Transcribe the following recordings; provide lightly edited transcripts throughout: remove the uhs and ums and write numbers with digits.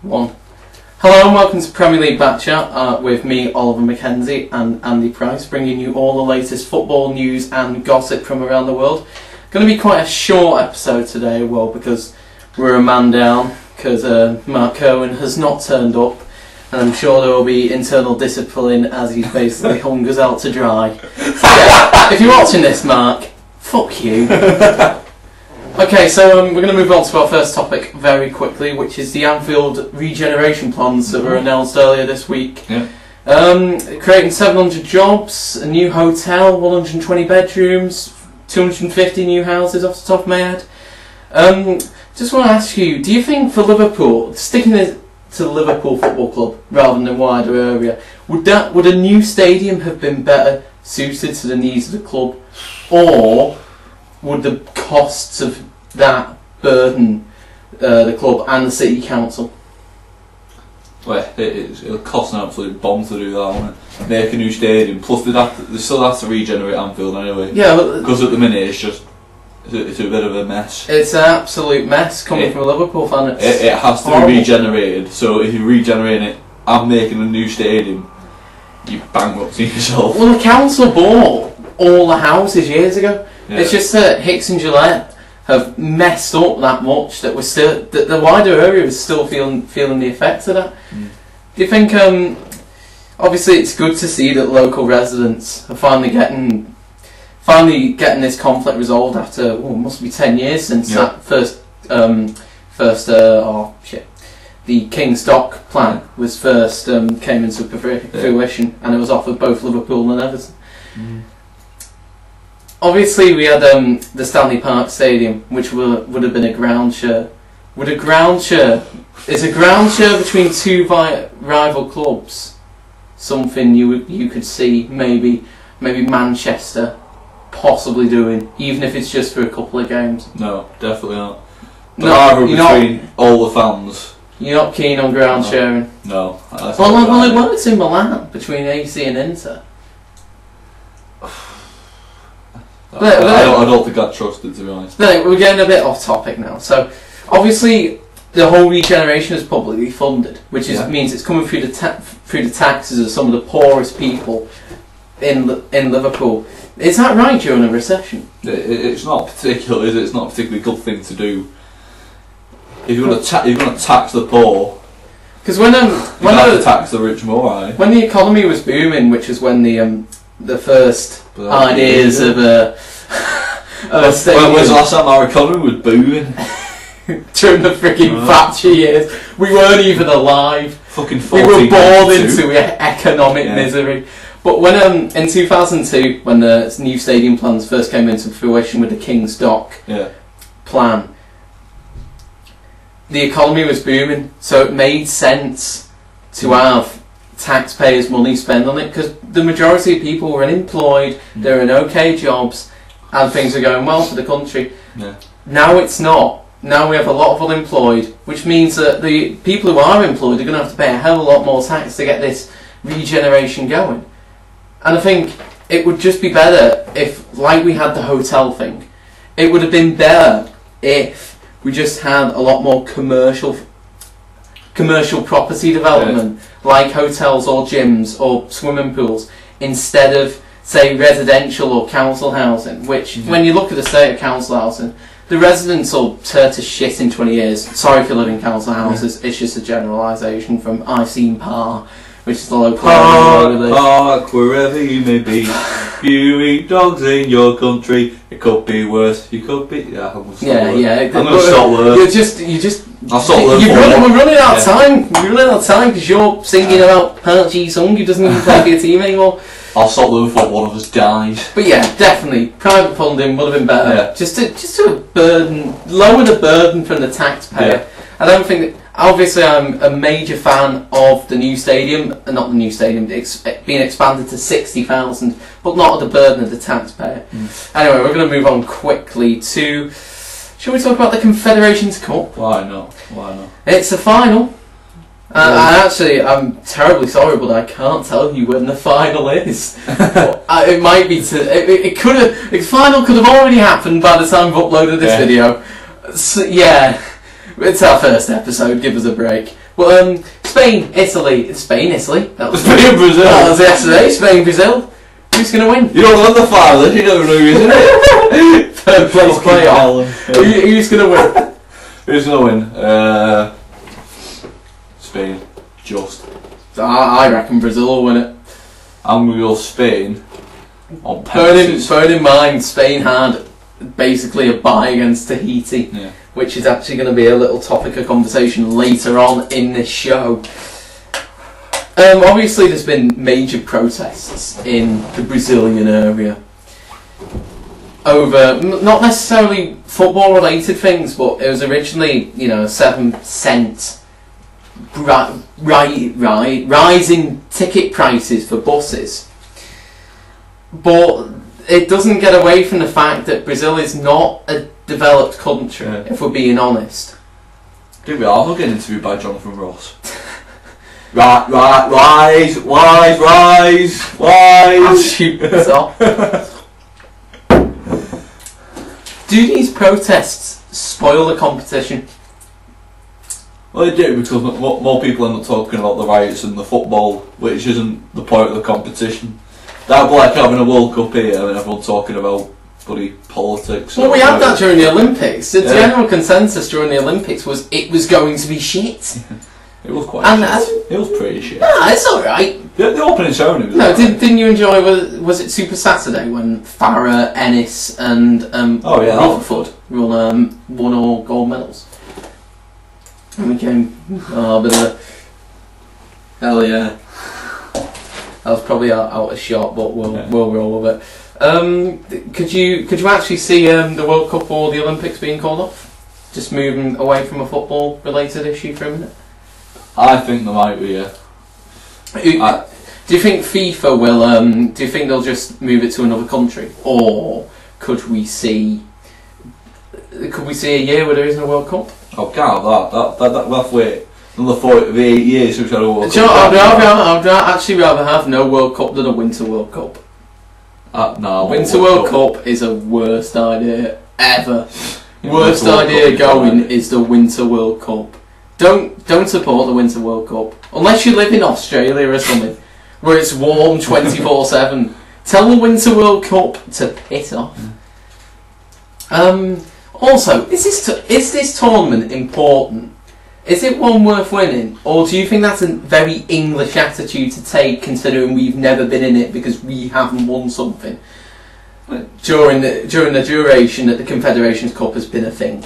One. Hello and welcome to Premier League Backchat with me, Oliver Mackenzie, and Andy Price, bringing you all the latest football news and gossip from around the world. Going to be quite a short episode today, well, because we're a man down, because Mark Cohen has not turned up, and I'm sure there will be internal discipline as he's basically hung us out to dry. So, yeah, if you're watching this, Mark, fuck you. Okay, so we're going to move on to our first topic very quickly, which is the Anfield regeneration plans that were announced earlier this week. Yeah. Creating 700 jobs, a new hotel, 120 bedrooms, 250 new houses off the top of my head. Just want to ask you, do you think for Liverpool, sticking to the Liverpool Football Club rather than the wider area, would a new stadium have been better suited to the needs of the club, or would the costs of that burden the club and the city council? Well, it'll cost an absolute bomb to do that, won't it? Make a new stadium, plus they still have to regenerate Anfield anyway. Yeah, because at the minute it's a bit of a mess. It's an absolute mess coming from a Liverpool fan. It has to be regenerated, so if you're regenerating it and making a new stadium, you're bankrupting yourself. Well, the council bought all the houses years ago. Yeah. It's just that Hicks and Gillette have messed up that much that the wider area is still feeling the effects of that. Do you think? Obviously, it's good to see that local residents are finally getting this conflict resolved after it must be 10 years since that the King's Dock plan was first came into fruition, and it was offered both Liverpool and Everton. Obviously, we had the Stanley Park Stadium, which would have been a ground share. Is a ground share between two rival clubs something you could see maybe Manchester possibly doing, even if it's just for a couple of games? No, definitely not. The rivalry between all the fans. You're not keen on ground sharing? No. Well, it works in Milan between AC and Inter. I don't think I'd trust it, to be honest. We're getting a bit off topic now. So, obviously, the whole regeneration is publicly funded, which means it's coming through the taxes of some of the poorest people in Liverpool. Is that right during a recession? It's not particular, is it? It's not a particularly good thing to do. If you're going to tax the poor, because when to tax the rich more, right? When the economy was booming, which is when the first ideas of a stadium. When was the last time our economy was booming? During the freaking Thatcher years. We weren't even alive. Fucking we were born into economic misery. But when in 2002, when the new stadium plans first came into fruition with the King's Dock plan, the economy was booming, so it made sense to have taxpayers' money spent on it, because the majority of people were unemployed, they're in okay jobs, and things are going well for the country. Now it's not. Now we have a lot of unemployed, which means that the people who are employed are going to have to pay a hell of a lot more tax to get this regeneration going. And I think it would just be better if, like we had the hotel thing, it would have been better if we just had a lot more commercial property development, like hotels or gyms or swimming pools, instead of, say, residential or council housing, which, when you look at the state of council housing, the residents will turn to shit in 20 years. Sorry if you live in council houses, it's just a generalisation from I've seen Par, which is the local area. Park, wherever you may be, you eat dogs in your country. It could be worse. You could be. I'm gonna stop We're running out of time. We're running out of time because you're singing about Park Ji-sung, who doesn't even play for your team anymore. I'll stop them before one of us dies. But yeah, definitely, private funding would have been better. Just to lower the burden from the taxpayer. I don't think that. Obviously, I'm a major fan of the new stadium, not the new stadium, it's being expanded to 60,000, but not at the burden of the taxpayer. Anyway, we're going to move on quickly to. Shall we talk about the Confederations Cup? Why not? It's the final. I'm terribly sorry, but I can't tell you when the final is. It might be. The final could have already happened by the time we've uploaded this video. So, It's our first episode, give us a break. Well, Spain, Italy. That was Spain, Brazil. That was yesterday. Spain, Brazil. Who's going to win? You don't want the finals, you don't know who's in it. Third place playoff. Who's going to win? Who's going to win? Spain. Just. I reckon Brazil will win it. I'm going to go Spain. On penalties. Bearing in mind, Spain had basically a bye against Tahiti, which is actually going to be a little topic of conversation later on in this show. Obviously, there's been major protests in the Brazilian area over not necessarily football-related things, but it was originally, 7-cent rise in ticket prices for buses. But it doesn't get away from the fact that Brazil is not a developed country, if we're being honest. Dude, we are getting interviewed by Jonathan Ross. Rise. Stupid off. Do these protests spoil the competition? Well, they do, because more people end up talking about the riots and the football, which isn't the point of the competition. That'd be like having a World Cup here and everyone talking about bloody politics. Well, we had that during the Olympics. The general consensus during the Olympics was it was going to be shit. It was quite shit. It was pretty shit. Nah, it's alright. The opening ceremony was didn't you enjoy, was it Super Saturday when Farah, Ennis and Rutherford won all gold medals? And we came, a bit of a... Hell yeah. That was probably out of shot, but we'll roll with it. Could you actually see the World Cup or the Olympics being called off? Just moving away from a football related issue for a minute? I think there might be, yeah. Do you think FIFA will? Do you think they'll just move it to another country, or could we see a year where there isn't a World Cup? Oh God, that we'll have to wait another 48 years to a World Cup. I'd actually rather have no World Cup than a Winter World Cup. No, Winter World Cup is a worst idea ever. Worst idea going is the Winter World Cup. Don't support the Winter World Cup unless you live in Australia or something where it's warm 24/7. Tell the Winter World Cup to piss off. Also, is this tournament important? Is it one worth winning, or do you think that's a very English attitude to take, considering we've never been in it because we haven't won something during the duration that the Confederations Cup has been a thing?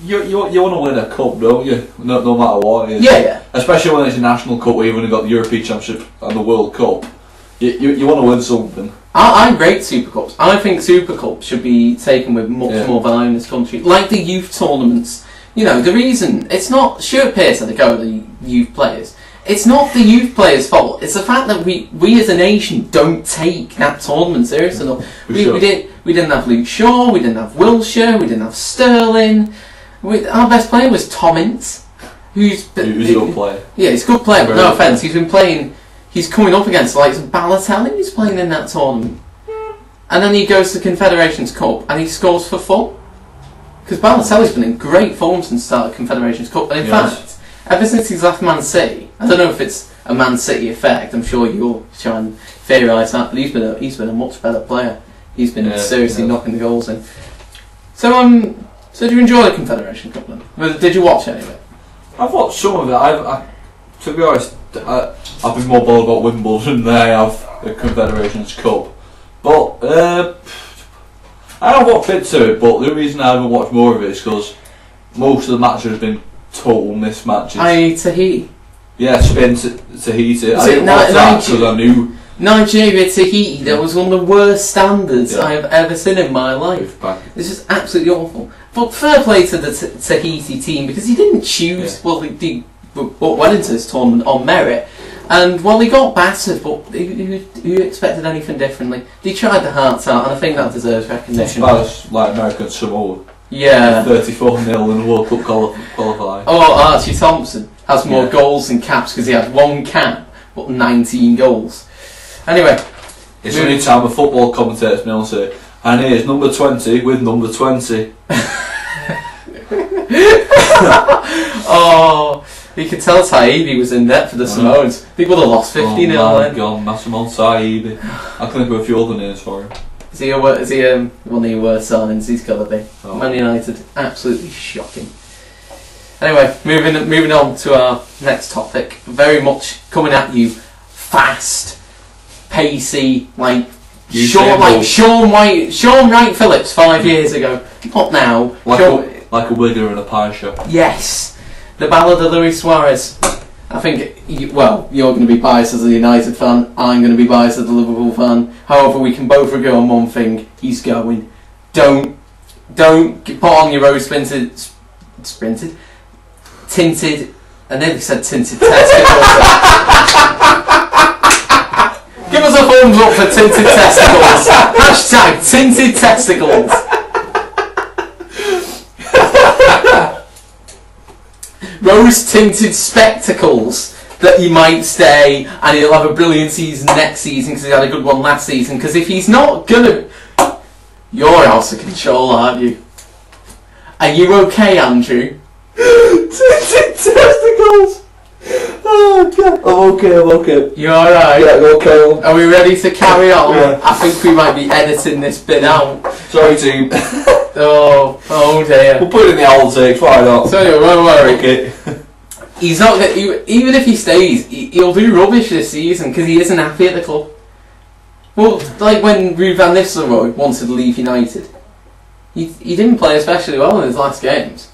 You want to win a cup, don't you? No matter what it is. Yeah. Especially when it's a national cup where you've only got the European Championship and the World Cup. You want to win something. I rate Super Cups. I think Super Cups should be taken with much more value in this country. Like the youth tournaments. The reason... It's not... Stuart Pearce had to go with the youth players. It's not the youth players' fault. It's the fact that we as a nation don't take that tournament serious enough. We didn't have Luke Shaw, we didn't have Wilshere, we didn't have Sterling. Our best player was Tom Ince. Who's a good player. Yeah, he's a good player, but no offence. He's been playing... He's coming up against the likes of Balotelli, who's playing in that tournament. And then he goes to the Confederations Cup and he scores for fun. Because Balotelli's been in great form since the start of the Confederations Cup. And in fact, ever since he's left Man City, I don't know if it's a Man City effect, I'm sure you'll try and theorise that, but he's been a much better player. He's been seriously knocking the goals in. So did you enjoy the Confederation Cup then? Did you watch any of it? I've watched some of it. To be honest, I've been more bothered about Wimbledon than I have the Confederations Cup. But I have watched bits of it, but the reason I haven't watched more of it is because most of the matches have been total mismatches. Tahiti? Yeah, Spain Tahiti. I didn't watch that because I knew... Nigeria Tahiti, that was one of the worst standards I have ever seen in my life. It's just absolutely awful. But fair play to the Tahiti team, because he didn't choose... Well, he went into this tournament on merit. And, well, he got battered, but who expected anything differently? They tried the hearts out, and I think that deserves recognition. That was like American Samoa. Yeah. 34-0 in the World Cup qualifying. Oh, Archie Thompson has more goals than caps because he had one cap, but 19 goals. Anyway. It's only time a football commentator's been able to say, and here's number 20 with number 20. Oh, you could tell Taibbi was in net for the Samoans. They would have lost 50-0 then. Oh my god, Massimo Taibbi. I couldn't think of a few other names for him. Is he one of your worst signings? He's got to be. Oh. Man United, absolutely shocking. Anyway, moving on to our next topic. Very much coming at you, fast, pacey, like Sean Wright Phillips 5 years ago. Not now. Like a wigger in a pie shop. Yes, the ballad of Luis Suarez. I think, you're going to be biased as a United fan, I'm going to be biased as a Liverpool fan. However, we can both agree on one thing, he's going. Don't put on your rose tinted, I nearly said tinted testicles. Give us a thumbs up for tinted testicles. Hashtag tinted testicles. Rose-tinted spectacles that he might stay and he'll have a brilliant season next season because he had a good one last season. Because if he's not gonna... You're out of control, aren't you? Are you okay, Andrew? Tinted testicles! Oh god, I'm okay. You alright? Yeah, I'm okay. Are we ready to carry on? Yeah. I think we might be editing this bit out. Sorry team. Oh dear. We'll put it in the outtakes, why not? So don't worry. Okay. He's not even if he stays, he'll do rubbish this season because he isn't happy at the club. Well, like when Ruud van Nistelrooy wanted to leave United, he didn't play especially well in his last games.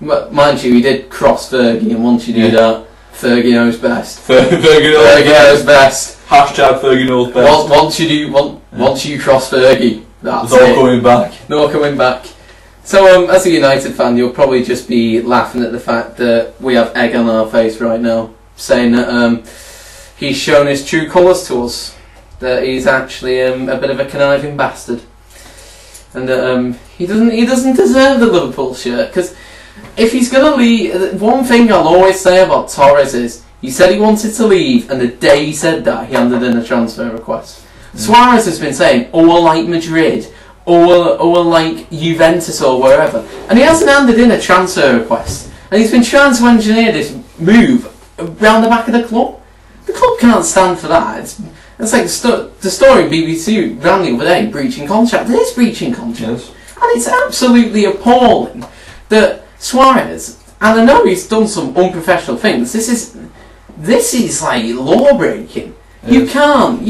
But mind you, he did cross Fergie, and once you do that, Fergie knows best. Fergie knows best. Hashtag Fergie knows best. Once you cross Fergie, that's it's all coming back. No coming back. So, as a United fan, you'll probably just be laughing at the fact that we have egg on our face right now, saying that he's shown his true colours to us. That he's actually a bit of a conniving bastard, and that he doesn't deserve the Liverpool shirt. Because if he's gonna leave, one thing I'll always say about Torres is he said he wanted to leave, and the day he said that, he handed in a transfer request. Suarez has been saying, like Madrid, or like Juventus or wherever, and he hasn't handed in a transfer request, and he's been trying to engineer this move around the back of the club. The club can't stand for that. It's like the story BBC ran the other day, breaching contract. It is breaching contract, yes. And it's absolutely appalling that Suarez, and I know he's done some unprofessional things. This is like law breaking. Yes. You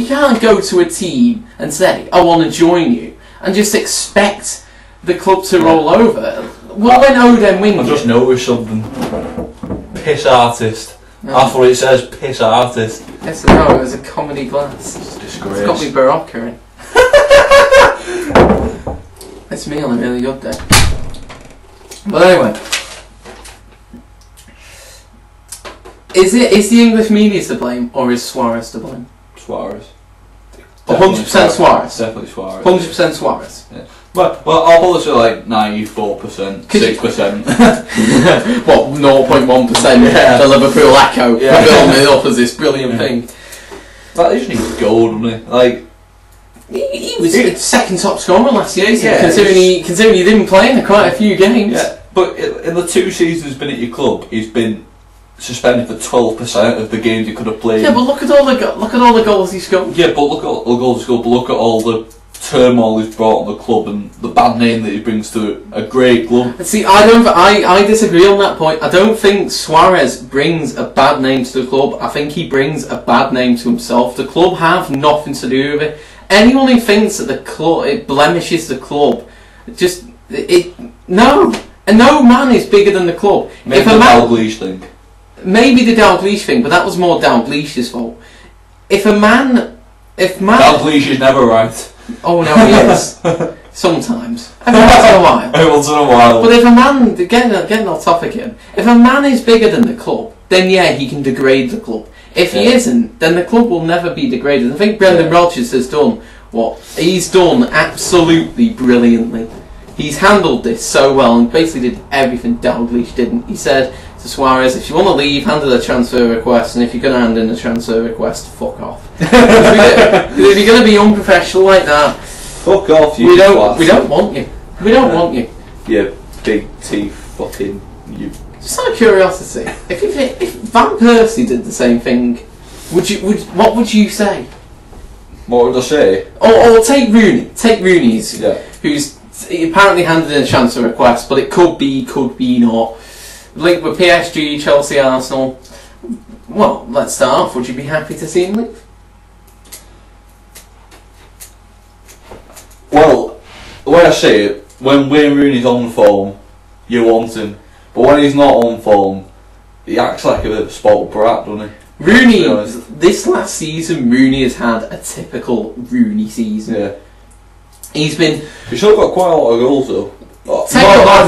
can't go to a team and say, I want to join you, and just expect the club to roll over. Well, when Odin wins, I just noticed something. Piss artist. No. That's what it says. Piss artist. Yes, no, it was a comedy glass. It's a disgrace. It's got me Barocca in. It's me on a really good day. But anyway, is the English media to blame, or is Suarez to blame? Suarez. 100% Suarez. Definitely Suarez. 100% Suarez. Yeah. Well, I'll probably say like 94%, 6%. What, 0.1%? Yeah. The Liverpool Echo building it up as this brilliant thing. Like, he just needs gold, doesn't he? Like, he was second top scorer last year, considering he didn't play in quite a few games. Yeah, but in the 2 seasons he's been at your club, he's been suspended for 12% of the games he could have played. Yeah, but look at all the goals he scored. Yeah, but look at all the goals he scored. But look at all the turmoil he's brought on the club and the bad name that he brings to a great club. See, I disagree on that point. I don't think Suarez brings a bad name to the club. I think he brings a bad name to himself. The club have nothing to do with it. Anyone who thinks that the club it blemishes the club, no man is bigger than the club. Maybe the Dalglish thing. Maybe the Dalglish thing, but that was more Dalglish's fault. Dalglish is never right. Oh no, he is. Sometimes. Every once in a while. Every once in a while. But if a man, getting off topic again, if a man is bigger than the club, then yeah, he can degrade the club. If he isn't, then the club will never be degraded. I think Brendan Rodgers has done what he's done absolutely brilliantly. He's handled this so well and basically did everything Dalglish didn't. He said to Suarez, if you want to leave, hand in a transfer request, and if you're going to hand in a transfer request, fuck off. If you're going to be unprofessional like that, fuck off, you. We don't want you. We don't want you. Yeah, big teeth fucking Just out of curiosity, if Van Persie did the same thing, what would you say? What would I say? Or take Rooney. Take Rooney's, who's apparently handed in a transfer request, but it could be not. Linked with PSG, Chelsea, Arsenal. Well, let's start off. Would you be happy to see him leave? Well, the way I see it, when Wayne Rooney's on form, you want him. But when he's not on form, he acts like a bit of a spoiled brat, doesn't he? Rooney, this last season, Rooney has had a typical Rooney season. Yeah. He's still got quite a lot of goals though. I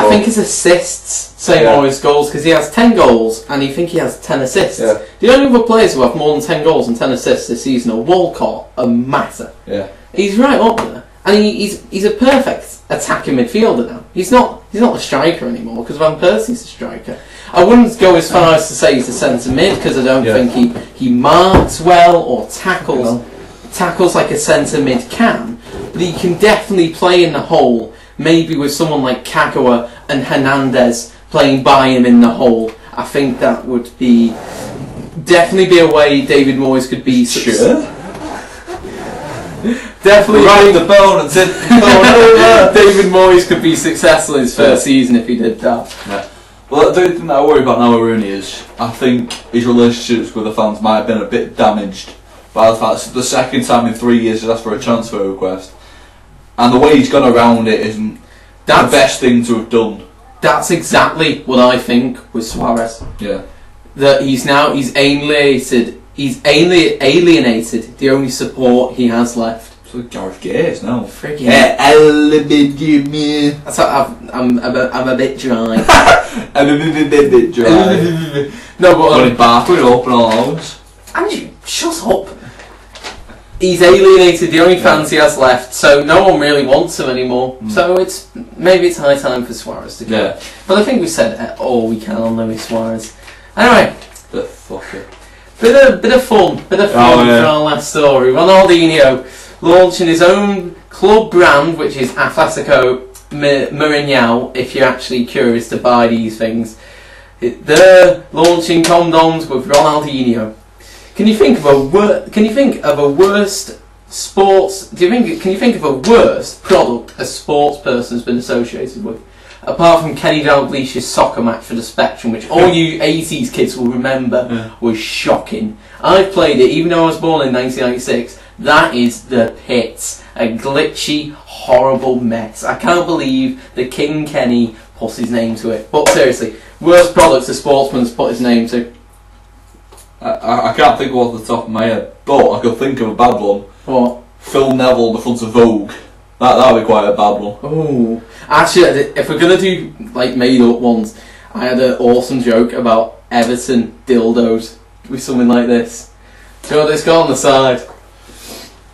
think his assists say more his goals, because he has 10 goals and you think he has 10 assists. Yeah. The only other players who have more than 10 goals and 10 assists this season are Walcott and Mata. Yeah. He's right up there, and he's a perfect attacking midfielder now. He's not a striker anymore, because Van Persie's a striker. I wouldn't go as far as to say he's a centre mid, because I don't think he marks well or tackles like a centre mid can, but he can definitely play in the hole. Maybe with someone like Kagawa and Hernandez playing by him in the hole, I think that would definitely be a way David Moyes could be. Sure. Definitely. Right the bone and sit David Moyes could be successful in his first season if he did that. Yeah. Well, the only thing that I worry about now with Rooney is I think his relationships with the fans might have been a bit damaged by the fact that the second time in 3 years he's asked for a transfer request. And the way he's gone around it isn't the best thing to have done. That's exactly what I think with Suarez. Yeah. That he's alienated the only support he has left. It's like Gareth Gaze now. Friggin' That's I'm a bit dry. I'm a bit dry. No, but running bathroom open all hours. Andy, shut up. He's alienated the only fans he has left, so no one really wants him anymore. So maybe it's high time for Suarez to go. Yeah. But I think we said all we can on Luis Suarez. Anyway, the fucker. Bit of fun for our last story. Ronaldinho launching his own club brand, which is Atletico Marinho. If you're actually curious to buy these things, they're launching condoms with Ronaldinho. Can you think of a worst sports? Can you think of a worst product a sports person has been associated with? Apart from Kenny Dalglish's soccer match for the Spectrum, which all you 80s kids will remember, was shocking. I've played it, even though I was born in 1996. That is the pits. A glitchy, horrible mess. I can't believe the King Kenny put his name to it. But seriously, worst products a sportsman's put his name to. I can't think of one off the top of my head, but I could think of a bad one. What? Phil Neville on the front of Vogue. That would be quite a bad one. Oh, actually, if we're gonna do like made up ones, I had an awesome joke about Everton dildos with something like this. Do you know what it's got on the side?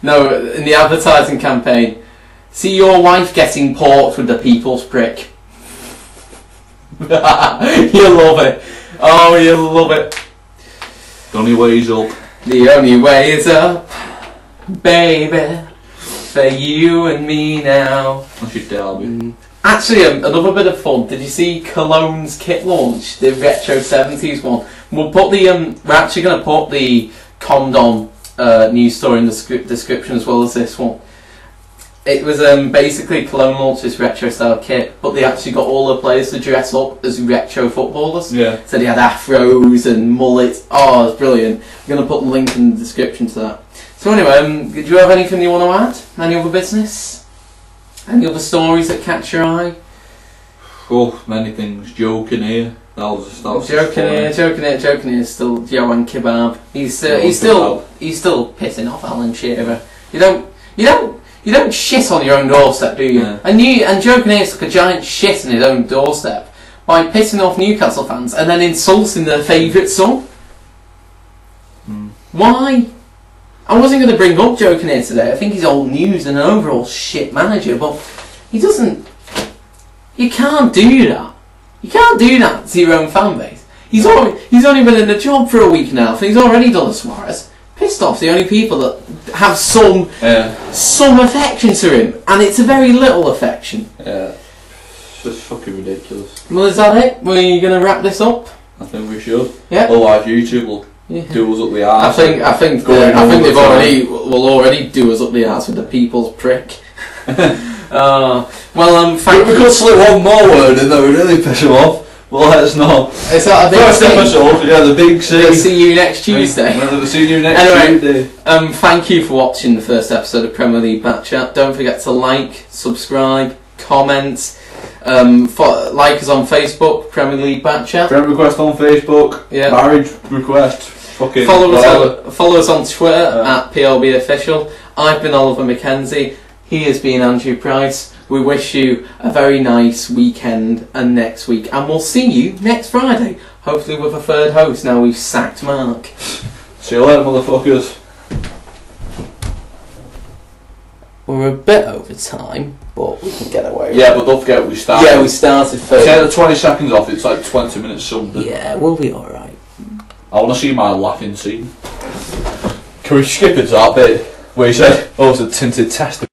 No, in the advertising campaign. See your wife getting porked with the people's prick. You'll love it. Oh, you'll love it. The only way is up. The only way is up, baby. For you and me now. That's your derby. Actually, another bit of fun. Did you see Cologne's kit launch? The retro 70s one. We'll put we're actually going to put the condom news story in the description as well as this one. It was basically Cologne launched this retro style kit, but they actually got all the players to dress up as retro footballers. Yeah. So they had afros and mullets. Oh, it was brilliant. I'm going to put the link in the description to that. So anyway, do you have anything you want to add? Any other business? Any other stories that catch your eye? Oh, many things. Joking here. Joking here. Still Johan Kebab. He's still pissing off Alan Shearer. You don't shit on your own doorstep, do you? Yeah. And Joking here took a giant shit on his own doorstep by pissing off Newcastle fans and then insulting their favourite son. Why? I wasn't going to bring up Joking here today. I think he's old news and an overall shit manager, but he doesn't. You can't do that. You can't do that to your own fan base. He's only been in the job for a week now, so he's already done a Suarez. Pissed off the only people that have some affection to him, and it's a very little affection. Yeah. It's just fucking ridiculous. Well, is that it? We're going to wrap this up? I think we should. Yeah. Otherwise YouTube will do us up the arse. I think they've already do us up the arse with the people's prick. We could slip one more word in that would really piss them off. Well, let's not. Is that a big first episode? Yeah, the big C. We'll see you next Tuesday. We'll see you next Tuesday. Thank you for watching the first episode of Premier League Backchat. Don't forget to like, subscribe, comment. Like us on Facebook, Premier League Backchat. Friend request on Facebook. Yeah. Marriage request. Fucking follow us on Twitter at PLB Official. I've been Oliver Mackenzie. He has been Andrew Price. We wish you a very nice weekend and next week, and we'll see you next Friday. Hopefully with a third host. Now we've sacked Mark. See you later, motherfuckers. We're a bit over time, but we can get away with it. Yeah, but don't forget we started. Yeah, we started first. Take the 20 seconds off, it's like 20 minutes something. Yeah, we'll be alright. I want to see my laughing scene. Can we skip it to that bit where he said, oh, it's a tinted test?